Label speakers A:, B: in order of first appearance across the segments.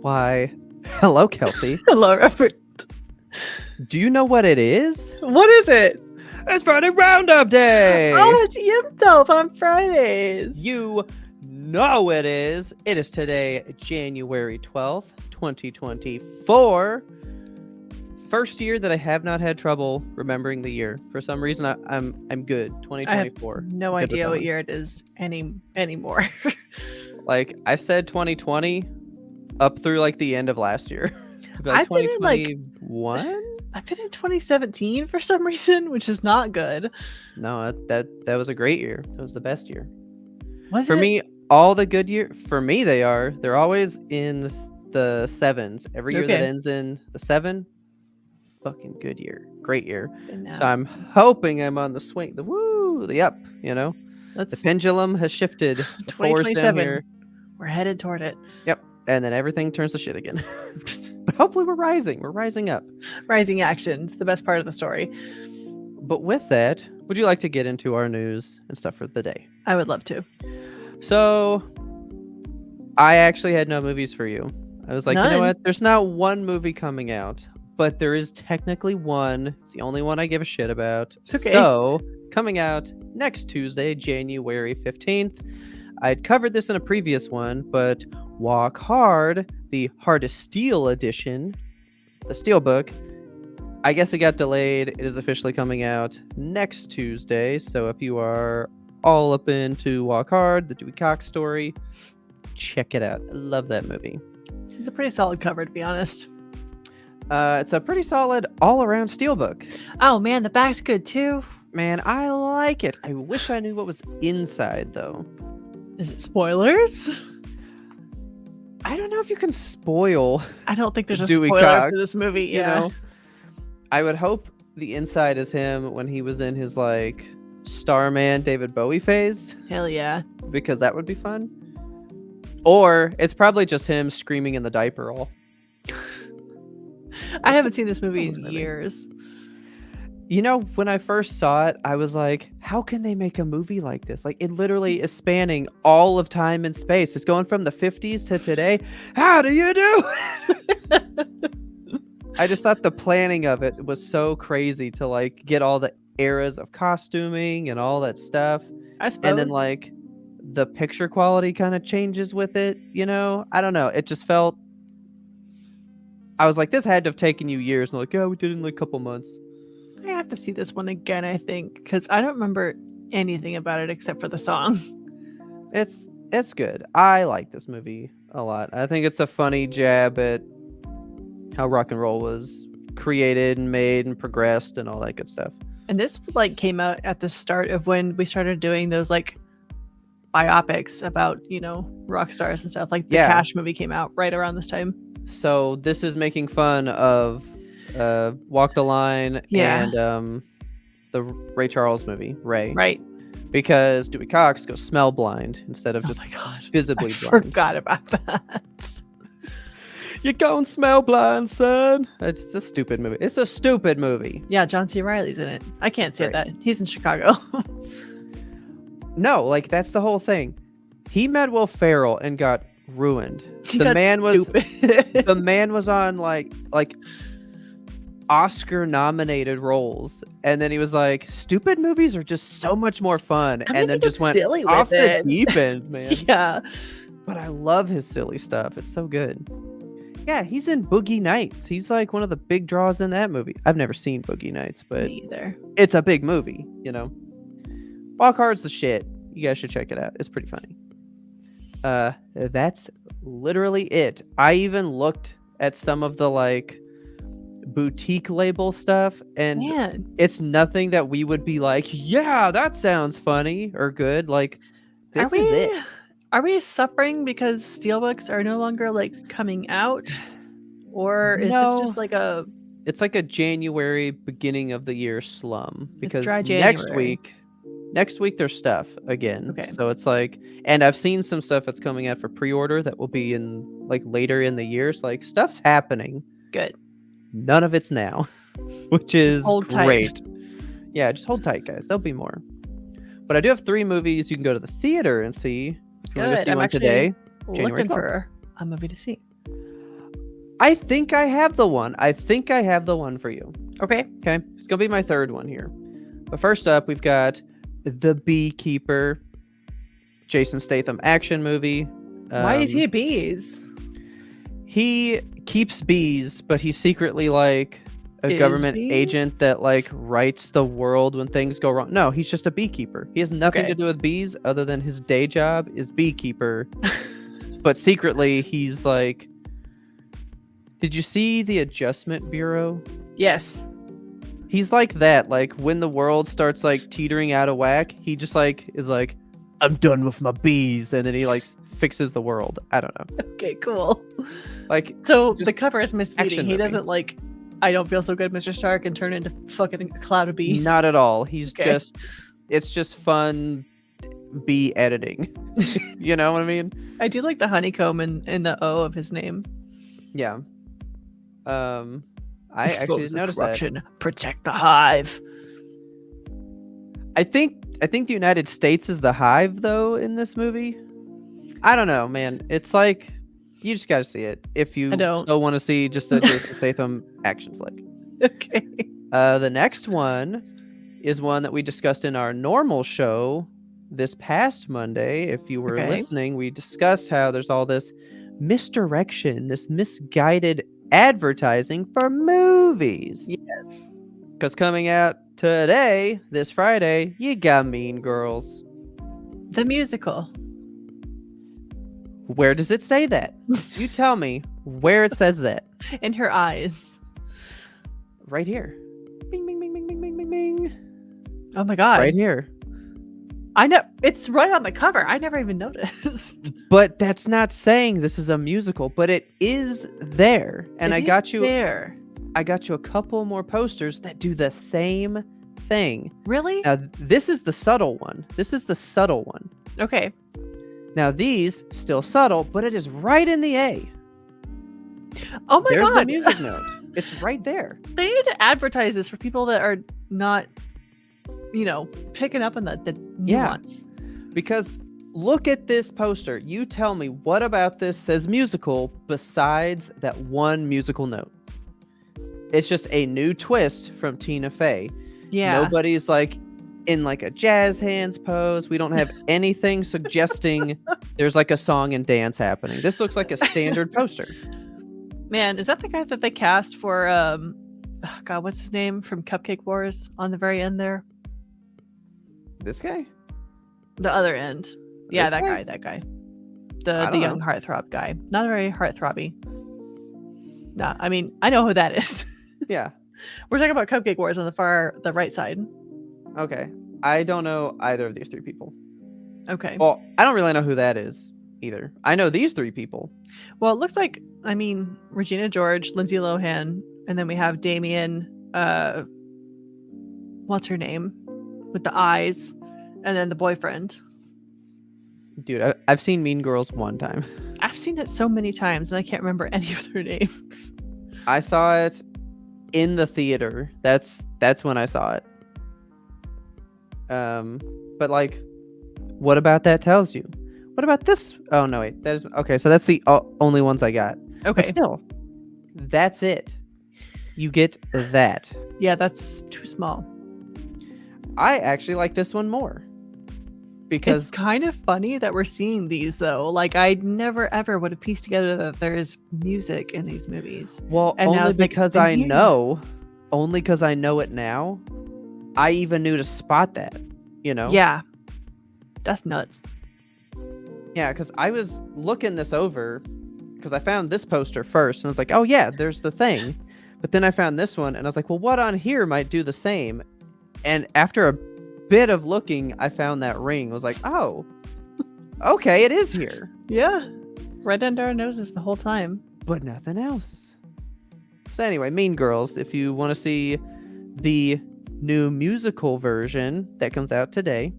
A: Why, hello, Kelsey.
B: Hello, Robert.
A: Do you know what it is?
B: What is it?
A: It's Friday Roundup Day!
B: Oh, it's YMBToAP on Fridays.
A: You know it is. It is today, January 12th, 2024. First year that I have not had trouble remembering the year. For some reason, I'm good. 2024.
B: I have no idea what year it is anymore.
A: Like, I said 2020 up through like the end of last year. Like
B: I've been in,
A: 2021?
B: I've been in 2017 for some reason, which is not good.
A: No, that was a great year. It was the best year.
B: Was
A: For
B: it?
A: me, all the good year, for me, they're always in the sevens. Every year that
B: Okay.
A: ends in the 7, fucking good year. Great year.
B: And
A: So
B: now
A: I'm hoping I'm on the swing, the up, the
B: that's
A: pendulum has shifted. The 4's down
B: 2027.
A: here.
B: We're headed toward it.
A: Yep. And then everything turns to shit again. But hopefully we're rising. We're rising up.
B: Rising actions, the best part of the story.
A: But with that, would you like to get into our news and stuff for the day?
B: I would love to.
A: So I actually had no movies for you. I was like, you know
B: None.
A: what? There's not one movie coming out, but there is technically one. It's the only one I give a shit about.
B: Okay.
A: So coming out next Tuesday, January 15th. I'd covered this in a previous one, but Walk Hard, the Hardest Steel edition, the Steelbook, I guess it got delayed. It is officially coming out next Tuesday. So if you are all up into Walk Hard, the Dewey Cox story, check it out. I love that movie.
B: This is a pretty solid cover, to be honest.
A: It's a pretty solid all-around Steelbook.
B: Oh man, the back's good too.
A: Man, I like it. I wish I knew what was inside, though.
B: Is it spoilers?
A: I don't know if you can spoil.
B: I don't think there's a
A: Dewey
B: spoiler
A: Cox,
B: for this movie.
A: you
B: Yeah.
A: know? I would hope the inside is him when he was in his like Starman David Bowie phase,
B: Hell yeah.
A: because that would be fun. Or it's probably just him screaming in the diaper roll.
B: I haven't seen this movie in
A: movie.
B: years.
A: You know, when I first saw it, I was like, how can they make a movie like this? Like, it literally is spanning all of time and space. It's going from the 50s to today. How do you do it? I just thought the planning of it was so crazy to like get all the eras of costuming and all that stuff.
B: I suppose.
A: And then like the picture quality kind of changes with it, I don't know. It just felt, I was like, this had to have taken you years. And like, yeah, we did it in like a couple months.
B: I have to see this one again, I think, because I don't remember anything about it except for the song.
A: It's good. I like this movie a lot. I think it's a funny jab at how rock and roll was created and made and progressed and all that good stuff.
B: And this like came out at the start of when we started doing those like biopics about, rock stars and stuff. Like the
A: Yeah.
B: Cash movie came out right around this time.
A: So this is making fun of Walk the Line
B: Yeah.
A: and the Ray Charles movie, Ray.
B: Right.
A: Because Dewey Cox goes smell blind instead of
B: Oh
A: just
B: my God.
A: visibly
B: I
A: blind.
B: forgot about that.
A: You go and smell blind, son. It's a stupid movie. It's a stupid movie.
B: Yeah, John C. Reilly's in it. I can't say
A: Right.
B: that. He's in Chicago.
A: No, like that's the whole thing. He met Will Ferrell and got ruined.
B: He
A: The
B: got
A: man
B: stupid.
A: the man was on like Oscar nominated roles, and then he was like, stupid movies are just so much more fun,
B: I mean,
A: and then
B: he was
A: just went
B: silly with
A: off the
B: it.
A: deep end, man.
B: Yeah.
A: But I love his silly stuff. It's so good. Yeah, he's in Boogie Nights. He's like one of the big draws in that movie. I've never seen Boogie Nights, but
B: Me either.
A: it's a big movie, Walk Hard's the shit. You guys should check it out. It's pretty funny. That's literally it. I even looked at some of the like boutique label stuff, and
B: Man,
A: it's nothing that we would be like, yeah, that sounds funny or good. Like, this is it.
B: Are we suffering because steelbooks are no longer like coming out? Or is
A: No.
B: this just like a
A: It's like a January beginning of the year slum, because
B: dry
A: next
B: January.
A: week there's stuff again.
B: Okay.
A: So it's like, and I've seen some stuff that's coming out for pre-order that will be in like later in the year. So like stuff's happening.
B: good?
A: None of it's now, which is
B: hold tight.
A: great. Yeah, just hold tight, guys. There'll be more. But I do have 3 movies you can go to the theater and see. If you want to go
B: Good.
A: see
B: I'm
A: one
B: actually
A: today. January
B: looking
A: 12th.
B: for a movie to see.
A: I think I have the one. I think I have the one for you.
B: Okay.
A: Okay, it's gonna be my third one here. But first up, we've got The Beekeeper, Jason Statham action movie.
B: Why is he a bees?
A: He keeps bees, but he's secretly like a
B: Is
A: government
B: bees?
A: agent that like writes the world when things go wrong. No, he's just a beekeeper. He has nothing
B: Okay.
A: to do with bees other than his day job is beekeeper. But secretly, he's like. Did you see the Adjustment Bureau?
B: Yes.
A: He's like that. Like when the world starts like teetering out of whack, he just like is like, I'm done with my bees, and then he like fixes the world. I don't know.
B: Okay, cool.
A: Like
B: So
A: just
B: the cover is misleading.
A: action
B: He
A: movie.
B: doesn't like, I don't feel so good, Mr. Stark, and turn into fucking a cloud of bees.
A: not at all. He's
B: Okay.
A: just it's just fun bee editing. You know what I mean?
B: I do like the honeycomb in the O of his name.
A: Yeah. I actually didn't notice that.
B: Protect the hive.
A: I think the United States is the hive though in this movie. I don't know, man. It's like you just got to see it if you
B: I don't.
A: still want to see just a Jason Statham action flick.
B: Okay.
A: The next one is one that we discussed in our normal show this past Monday. If you were
B: Okay.
A: listening, we discussed how there's all this misdirection, this misguided advertising for movies.
B: Yes.
A: Because coming out today, this Friday, you got Mean Girls.
B: The musical.
A: Where does it say that? You tell me where it says that.
B: In her eyes.
A: Right here. Bing, bing, bing, bing, bing, bing, bing, bing.
B: Oh my god.
A: Right here.
B: I know it's right on the cover. I never even noticed.
A: But that's not saying this is a musical, but it is there. And I got you
B: there.
A: I got you a couple more posters that do the same thing.
B: Really?
A: Now, this is the subtle one. This is the subtle one.
B: Okay.
A: Now, these still subtle, but it is right in the A.
B: Oh my
A: There's
B: god.
A: the music note. It's right there.
B: They need to advertise this for people that are not, picking up on the nuance.
A: Because look at this poster. You tell me what about this says musical besides that one musical note. It's just a new twist from Tina Fey.
B: Yeah.
A: Nobody's like in like a jazz hands pose. We don't have anything suggesting there's like a song and dance happening. This looks like a standard poster.
B: Man, is that the guy that they cast for God, what's his name from Cupcake Wars on the very end there?
A: This guy?
B: The other end. Yeah,
A: This guy?
B: that guy.
A: I
B: The
A: don't
B: young
A: know.
B: heartthrob guy. Not very heartthrobby. Nah, I mean, I know who that is.
A: Yeah.
B: We're talking about Cupcake Wars on the right side.
A: Okay. I don't know either of these three people.
B: Okay.
A: Well, I don't really know who that is either. I know these three people.
B: Well, it looks like, Regina George, Lindsay Lohan, and then we have Damien, what's her name? With the eyes, and then the boyfriend.
A: Dude, I've seen Mean Girls one time.
B: I've seen it so many times, and I can't remember any of their names.
A: I saw it in the theater. That's when I saw it. But like, what about that tells you? What about this? Oh no, wait. That is okay. So that's the only ones I got.
B: Okay.
A: But still, that's it. You get that.
B: Yeah, that's too small.
A: I actually like this one more because
B: It's kind of funny that we're seeing these, though. Like, I never ever would have pieced together that there's music in these movies.
A: well,
B: and now
A: only
B: it's like, it's
A: because
B: been
A: I
B: here.
A: know, only because I know it now. I even knew to spot that. You know?
B: Yeah, that's nuts.
A: Yeah, because I was looking this over because I found this poster first and I was like, oh yeah, there's the thing. But then I found this one and I was like, well, what on here might do the same? And after a bit of looking, I found that ring. I was like, oh, okay, it is here.
B: Yeah, right under our noses the whole time.
A: But nothing else. So anyway, Mean Girls, if you want to see the new musical version that comes out today.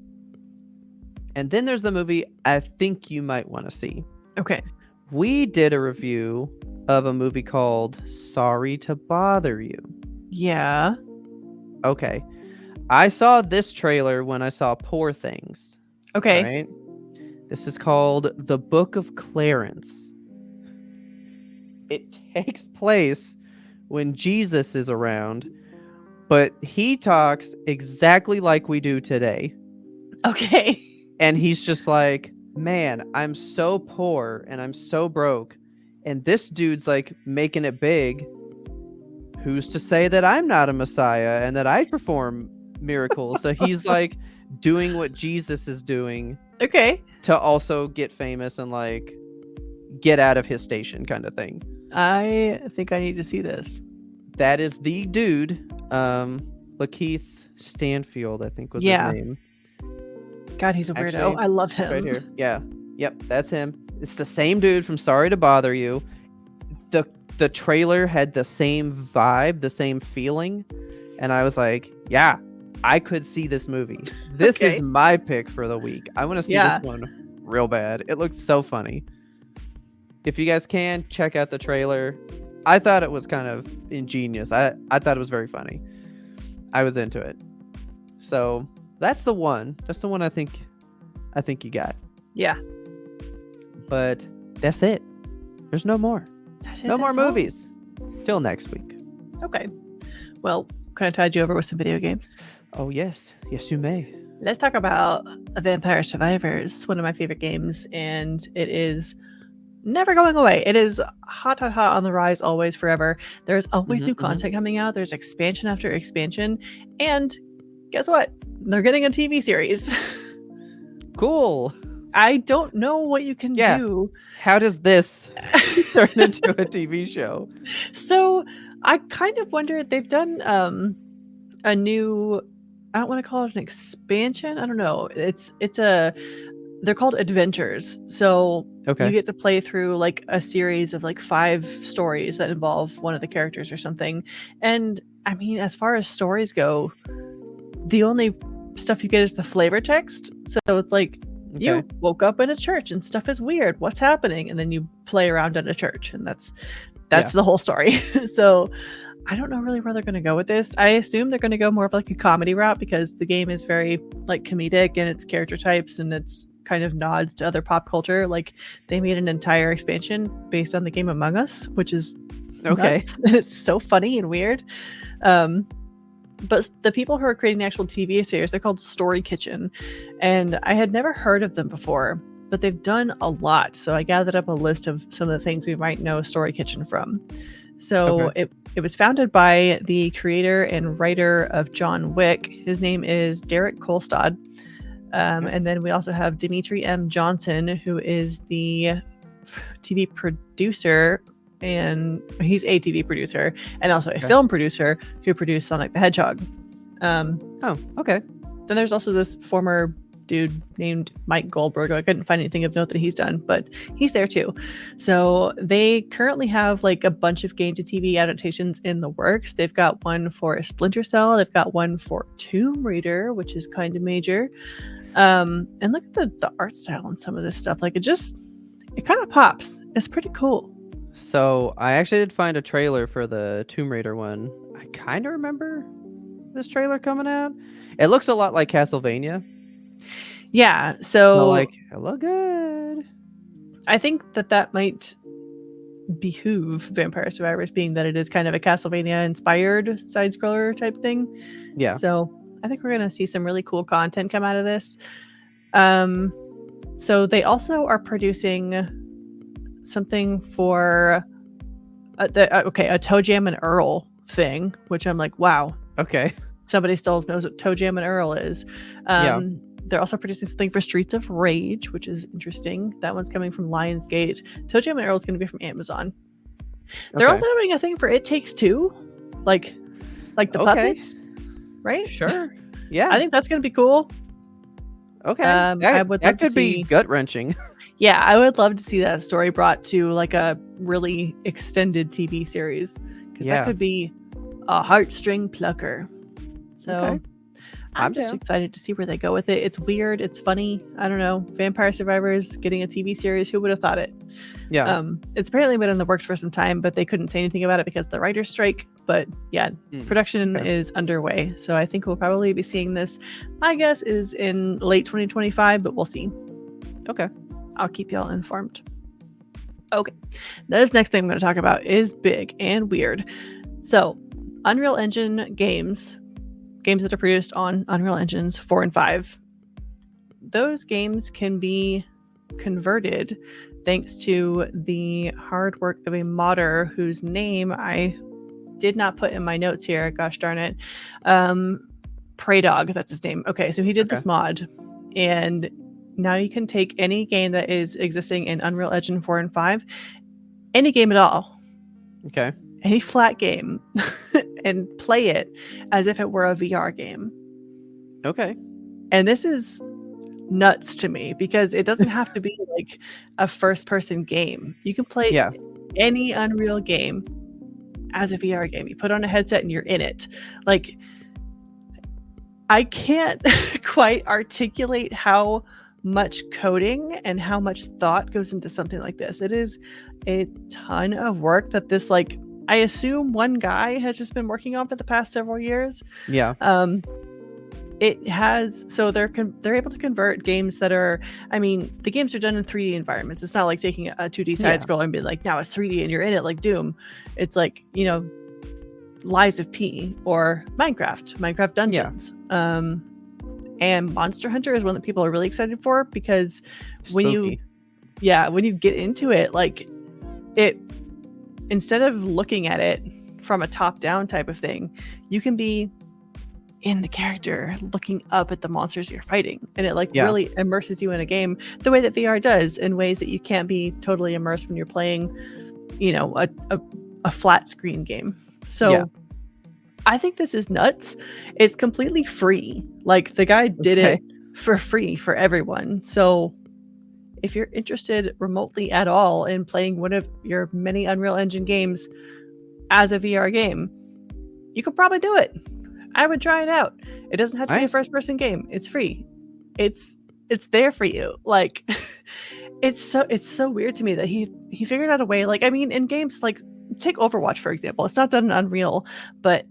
A: And then there's the movie I think you might want to see.
B: Okay.
A: We did a review of a movie called Sorry to Bother You.
B: Yeah.
A: Okay. I saw this trailer when I saw Poor Things.
B: Okay.
A: Right? This is called The Book of Clarence. It takes place when Jesus is around, but he talks exactly like we do today.
B: Okay.
A: And he's just like, man, I'm so poor and I'm so broke. And this dude's like making it big. Who's to say that I'm not a Messiah and that I perform miracles? So he's like doing what Jesus is doing
B: Okay.
A: to also get famous and like get out of his station kind of thing.
B: I think I need to see this.
A: That is the dude, Lakeith Stanfield, I think was his
B: Yeah.
A: name.
B: God, he's a weirdo.
A: Actually,
B: I love him.
A: Right here. Yeah. Yep, that's him. It's the same dude from Sorry to Bother You. The trailer had the same vibe, the same feeling, and I was like, yeah, I could see this movie. This
B: Okay.
A: is my pick for the week. I want to see
B: Yeah.
A: this one real bad. It looks so funny. If you guys can, check out the trailer. I thought it was kind of ingenious. I thought it was very funny. I was into it. So that's the one. That's the one I think you got.
B: Yeah.
A: But that's it. There's no more. No more movies. Till next week.
B: Okay. Well, can I tide you over with some video games?
A: Oh, yes. Yes, you may.
B: Let's talk about Vampire Survivors, one of my favorite games, and it is never going away. It is hot on the rise, always, forever. There's always new content coming out. There's expansion after expansion. And guess what? They're getting a TV series.
A: Cool.
B: I don't know what you can do.
A: How does this turn into a TV show?
B: So I kind of wonder, they've done a new, I don't want to call it an expansion. I don't know. They're called adventures. So you get to play through like a series of like 5 stories that involve one of the characters or something. And I mean, as far as stories go, the only stuff you get is the flavor text. So it's like, you woke up in a church and stuff is weird. What's happening? And then you play around in a church, and that's the whole story. So I don't know really where they're going to go with this. I assume they're going to go more of like a comedy route, because the game is very like comedic and its character types and it's kind of nods to other pop culture. Like they made an entire expansion based on the game Among Us, which is nuts. It's so funny and weird. But the people who are creating the actual TV series, they're called Story Kitchen. And I had never heard of them before, but they've done a lot. So I gathered up a list of some of the things we might know Story Kitchen from. So it was founded by the creator and writer of John Wick. His name is Derek Kolstad. And then we also have Dimitri M. Johnson, who is the TV producer, and he's a TV producer and also a film producer who produced Sonic the Hedgehog. Then there's also this former dude named Mike Goldberg. I couldn't find anything of note that he's done, but he's there too. So they currently have like a bunch of game to TV adaptations in the works. They've got one for Splinter Cell. They've got one for Tomb Raider, which is kind of major. And look at the art style on some of this stuff. Like it kind of pops. It's pretty cool.
A: So I actually did find a trailer for the Tomb Raider one. I kind of remember this trailer coming out. It looks a lot like Castlevania.
B: Yeah, so
A: like it look good.
B: I think that might behoove Vampire Survivors, being that it is kind of a Castlevania inspired side scroller type thing.
A: Yeah.
B: So I think we're gonna see some really cool content come out of this. So they also are producing something for a Toe Jam and Earl thing, which I'm like, wow.
A: Okay.
B: Somebody still knows what Toe Jam and Earl is. They're also producing something for Streets of Rage, which is interesting. That one's coming from Lionsgate. Toe Jam and Earl is going to be from Amazon. They're also doing a thing for It Takes Two, like the puppets, right?
A: Sure. Yeah.
B: I think that's going to be cool.
A: Okay.
B: That
A: could be gut wrenching.
B: Yeah, I would love to see that story brought to like a really extended TV series, because that could be a heartstring plucker. So I'm just excited to see where they go with it. It's weird. It's funny. I don't know. Vampire Survivors getting a TV series. Who would have thought it?
A: Yeah.
B: It's apparently been in the works for some time, but they couldn't say anything about it because of the writer's strike. But yeah, production is underway. So I think we'll probably be seeing this, my guess is in late 2025, but we'll see.
A: Okay.
B: I'll keep y'all informed. Okay. This next thing I'm going to talk about is big and weird. So, Unreal Engine games that are produced on Unreal Engines 4 and 5, those games can be converted thanks to the hard work of a modder whose name I did not put in my notes here. Gosh darn it. Prey Dog, that's his name. Okay, so he did this mod, and now you can take any game that is existing in Unreal Engine 4 and 5, any game at all,
A: Okay.
B: any flat game, and play it as if it were a VR game.
A: Okay.
B: And this is nuts to me because it doesn't have to be like a first-person game. You can play any Unreal game as a VR game. You put on a headset and you're in it. Like, I can't quite articulate how much coding and how much thought goes into something like this. It is a ton of work that this, like, I assume one guy has just been working on for the past several years.
A: Yeah.
B: It has, so they're able to convert games that are, I mean, the games are done in 3D environments. It's not like taking a 2D side scroller and being like, now it's 3D and you're in it like Doom. It's like, you know, Lies of P or Minecraft Dungeons. And Monster Hunter is one that people are really excited for because when you get into it, like, it, instead of looking at it from a top-down type of thing, you can be in the character looking up at the monsters you're fighting, and it really immerses you in a game the way that VR does, in ways that you can't be totally immersed when you're playing, you know, a flat screen game. So I think this is nuts. It's completely free. Like, the guy did it for free for everyone. So if you're interested remotely at all in playing one of your many Unreal Engine games as a VR game, you could probably do it. I would try it out. It doesn't have to be a first-person game. It's free. It's there for you. Like, it's so weird to me that he figured out a way. Like, I mean, in games like, take Overwatch for example. It's not done in Unreal, but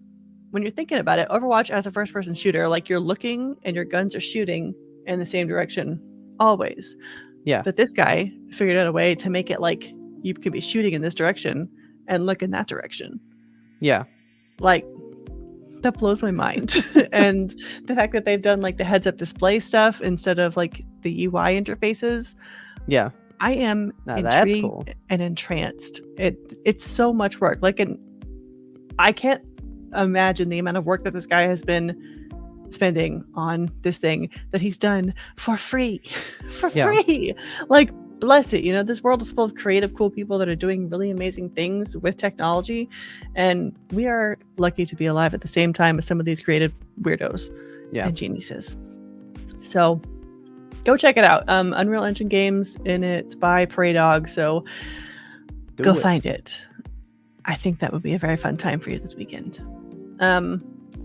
B: when you're thinking about it, Overwatch as a first-person shooter, like, you're looking and your guns are shooting in the same direction always.
A: Yeah.
B: But this guy figured out a way to make it like you can be shooting in this direction and look in that direction.
A: Yeah.
B: Like, that blows my mind. And the fact that they've done like the heads-up display stuff instead of like the UI interfaces.
A: Yeah.
B: I am intrigued and entranced. It's so much work. Like, I can't imagine the amount of work that this guy has been spending on this thing that he's done for free. Free. Like, bless it. You know, this world is full of creative, cool people that are doing really amazing things with technology, and we are lucky to be alive at the same time as some of these creative weirdos and geniuses. So go check it out. Unreal Engine games, and it's by Prey Dog. So go find it. I think that would be a very fun time for you this weekend.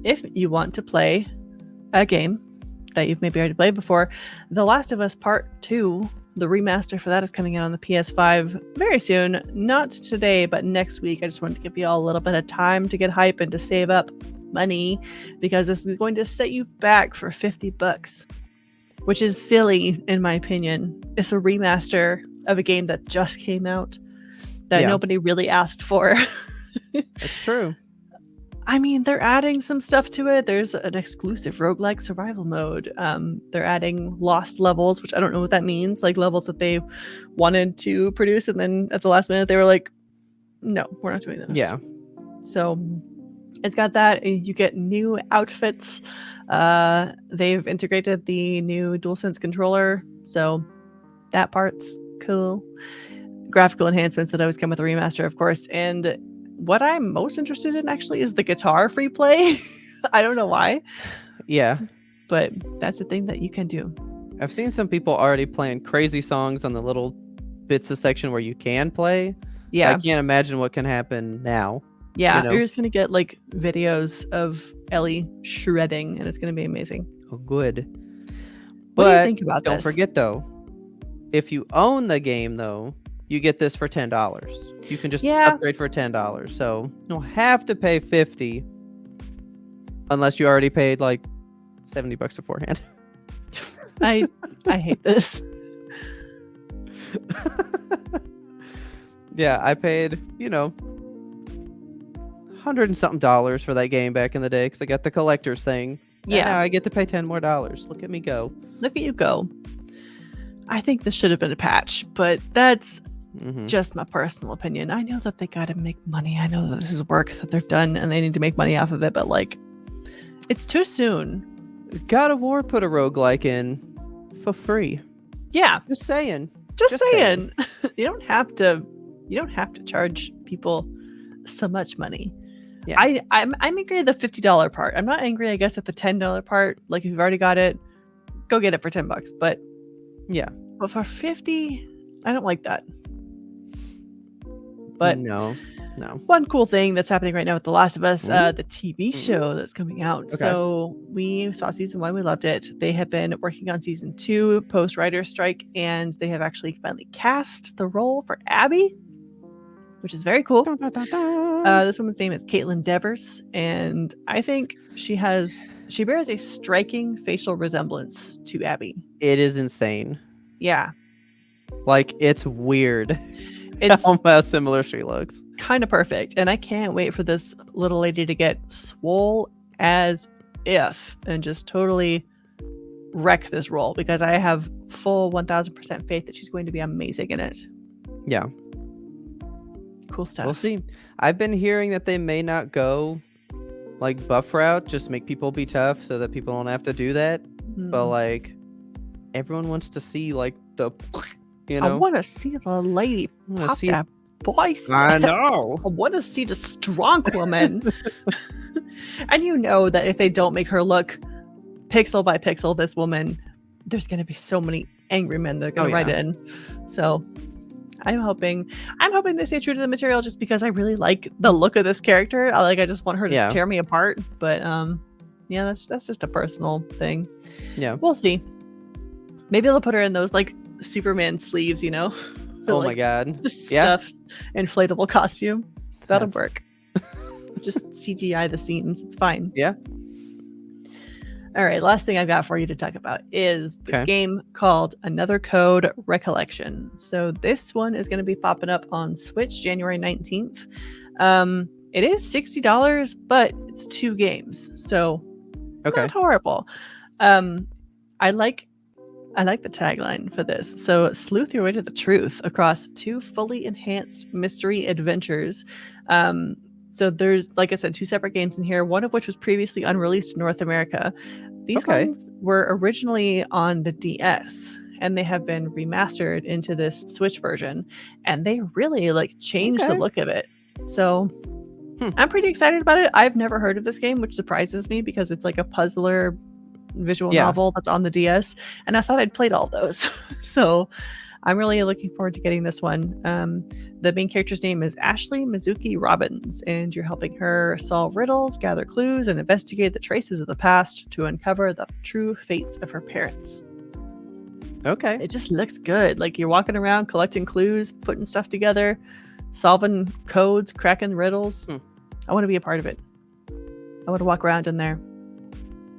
B: If you want to play a game that you've maybe already played before, The Last of Us Part 2, the remaster for that, is coming out on the PS5 very soon. Not today, but next week. I just wanted to give you all a little bit of time to get hype and to save up money, because this is going to set you back for $50, which is silly in my opinion. It's a remaster of a game that just came out that nobody really asked for.
A: That's true.
B: I mean, they're adding some stuff to it. There's an exclusive roguelike survival mode. They're adding lost levels, which I don't know what that means. Like, levels that they wanted to produce, and then at the last minute they were like, no, we're not doing this.
A: Yeah.
B: So it's got that. You get new outfits. They've integrated the new DualSense controller, so that part's cool. Graphical enhancements that always come with a remaster, of course. And what I'm most interested in actually is the guitar free play. I don't know why.
A: Yeah.
B: But that's a thing that you can do.
A: I've seen some people already playing crazy songs on the little bits of section where you can play.
B: Yeah.
A: I can't imagine what can happen now.
B: Yeah. You know? You're just going to get like videos of Ellie shredding, and it's going to be amazing.
A: Oh, good.
B: What do you think about
A: don't
B: this?
A: forget though, if you own the game though, you get this for $10. You can just upgrade for $10. So you don't have to pay $50 unless you already paid like $70 beforehand.
B: I hate this.
A: Yeah, I paid, $100 and something for that game back in the day because I got the collector's thing. And
B: Yeah,
A: now I get to pay $10 more. Look at me go.
B: look at you go. I think this should have been a patch, but that's
A: Mm-hmm.
B: just my personal opinion. I know that they got to make money. I know that this is work that they've done and they need to make money off of it, but like, it's too soon.
A: God of War put a roguelike in for free.
B: Yeah,
A: Just saying.
B: just saying. you don't have to charge people so much money.
A: Yeah.
B: I'm angry at the $50 part. I'm not angry, I guess, at the $10 part. Like, if you've already got it, go get it for $10. But
A: Yeah.
B: But for 50, I don't like that. But
A: no.
B: One cool thing that's happening right now with The Last of Us, the TV show that's coming out.
A: Okay.
B: So we saw season 1, we loved it. They have been working on season 2 post writer's strike, and they have actually finally cast the role for Abby, which is very cool. This woman's name is Caitlin Devers, and I think she bears a striking facial resemblance to Abby.
A: It is insane.
B: Yeah.
A: Like, it's weird.
B: It's
A: how similar she looks.
B: Kind of perfect. And I can't wait for this little lady to get swole as if and just totally wreck this role, because I have full 1000% faith that she's going to be amazing in it.
A: Yeah.
B: Cool stuff.
A: We'll see. I've been hearing that they may not go like buff route, just make people be tough so that people don't have to do that. But like, everyone wants to see like the,
B: I want to see the lady pop that voice.
A: I know.
B: I want to see the strong woman. And you know that if they don't make her look pixel by pixel, this woman, there's going to be so many angry men that are going to write in. So I'm hoping they stay true to the material, just because I really like the look of this character. I just want her to tear me apart. But yeah, that's just a personal thing.
A: Yeah,
B: we'll see. Maybe they'll put her in those like Superman sleeves,
A: oh my god,
B: the stuffed inflatable costume. That'll work. Just CGI the seams. It's fine.
A: Yeah.
B: All right, last thing I've got for you to talk about is this game called Another Code Recollection. So this one is going to be popping up on Switch January 19th. It is $60, but it's 2 games, so not horrible. I like the tagline for this. So, sleuth your way to the truth across 2 fully enhanced mystery adventures. So there's, like I said, 2 separate games in here, one of which was previously unreleased in North America. These ones were originally on the DS, and they have been remastered into this Switch version, and they really changed the look of it. So I'm pretty excited about it. I've never heard of this game, which surprises me because it's like a puzzler visual novel that's on the DS, and I thought I'd played all those. So I'm really looking forward to getting this one. The main character's name is Ashley Mizuki Robbins, and you're helping her solve riddles, gather clues, and investigate the traces of the past to uncover the true fates of her parents.
A: Okay.
B: It just looks good. You're walking around collecting clues, putting stuff together, solving codes, cracking riddles. I want to be a part of it. I want to walk around in there.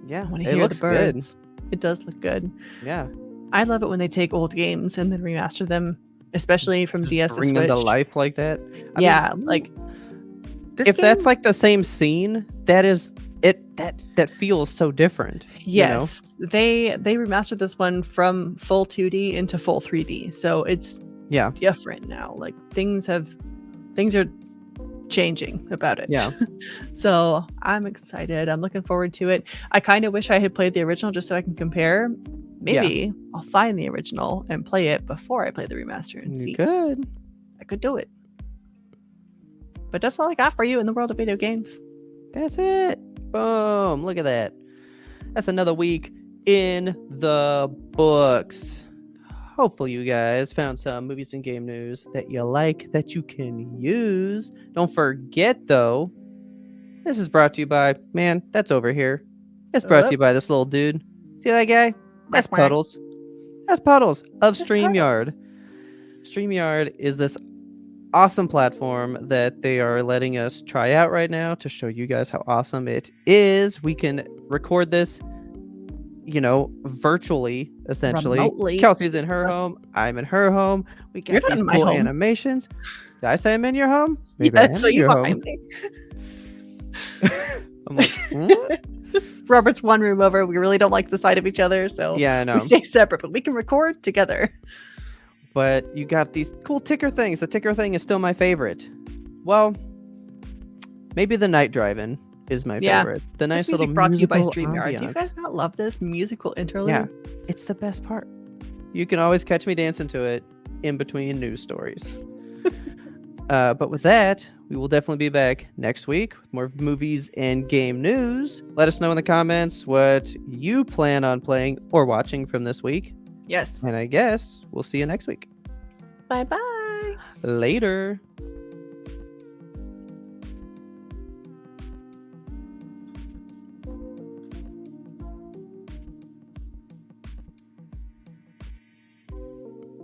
A: Yeah,
B: I want to hear the birds. Good. It does look good.
A: Yeah.
B: I love it when they take old games and then remaster them, especially from DS to Switch.
A: Bring them to life like that.
B: I mean,
A: if that's like the same scene, that is it. That feels so different.
B: Yes, they remastered this one from full 2D into full 3D, so it's different now. Things are changing about it.
A: Yeah.
B: So I'm excited. I'm looking forward to it. I kind of wish I had played the original just so I can compare. Maybe I'll find the original and play it before I play the remaster and see.
A: Good.
B: I could do it. But that's all I got for you in the world of video games.
A: That's it. Boom. Look at that. That's another week in the books. Hopefully you guys found some movies and game news that you like, that you can use. Don't forget, though, this is brought to you by, man, that's over here. It's brought to you by this little dude. See that guy? That's Puddles. That's Puddles of StreamYard. StreamYard is this awesome platform that they are letting us try out right now to show you guys how awesome it is. We can record this virtually, essentially.
B: Remotely.
A: Kelsey's in her
B: That's-
A: home. I'm in her home. We
B: You're
A: got
B: not
A: these
B: in my
A: cool
B: home.
A: animations. Did I say I'm in your home? Maybe I
B: Yeah,
A: am
B: so
A: in
B: you
A: your home.
B: behind me.
A: I'm like, what?
B: Robert's one room over. We really don't like the sight of each other, so
A: Yeah, I know.
B: we stay separate, but we can record together.
A: But you got these cool ticker things. The ticker thing is still my favorite. Well, maybe the night driving is my
B: Yeah.
A: favorite. The nice
B: This
A: little
B: music brought to you by
A: musical
B: StreamYard. Do you
A: ambiance.
B: guys not love this musical interlude?
A: Yeah, it's the best part. You can always catch me dancing to it in between news stories. But with that, we will definitely be back next week with more movies and game news. Let us know in the comments what you plan on playing or watching from this week.
B: Yes.
A: And I guess we'll see you next week.
B: Bye-bye.
A: Later.